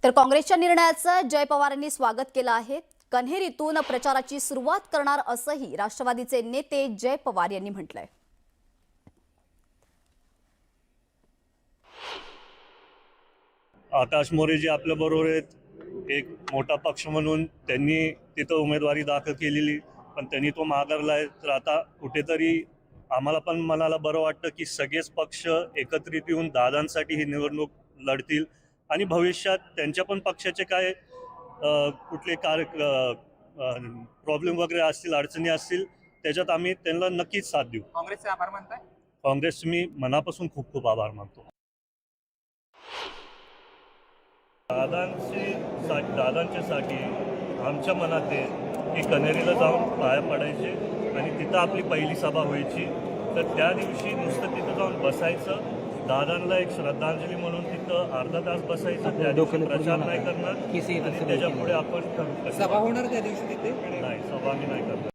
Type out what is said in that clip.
तर काँग्रेसच्या निर्णयाचं जय पवारांनी स्वागत केलं आहे। कन्हेरीतून प्रचाराची सुरुवात करणार असंही राष्ट्रवादीचे नेते जय पवार यांनी म्हटलंय। आकाश मोरे जी आपल्या बरोबर आहेत, एक मोठा पक्ष म्हणून त्यांनी तिथं उमेदवारी दाखल केलेली, पण त्यांनी तो माघारलाय। तर आता कुठेतरी आम्हाला पण मनाला बरं वाटतं की सगळेच पक्ष एकत्रित येऊन दादांसाठी ही निवडणूक लढतील आणि भविष्यात त्यांच्या पण पक्षाचे काय कुठले प्रॉब्लेम वगैरे असतील, अडचणी असतील, त्याच्यात आम्ही त्यांना नक्कीच साथ देऊ। काँग्रेसचे आभार मानताय? काँग्रेस मी मनापासून खूप खूप आभार मानतो। दादांच्यासाठी आमच्या मनात आहे की कन्हेरीला जाऊन पाया पडायचे आणि तिथं आपली पहिली सभा व्हायची। तर त्या दिवशी नुसतं तिथं जाऊन बसायचं, दादांना एक श्रद्धांजली म्हणून तिथं अर्धा तास बसायचं, त्या दिवशी प्रचार नाही करणार आणि त्याच्या पुढे आपण सभा होणार त्या दिवशी तिथे नाही, सभा मी नाही करणार।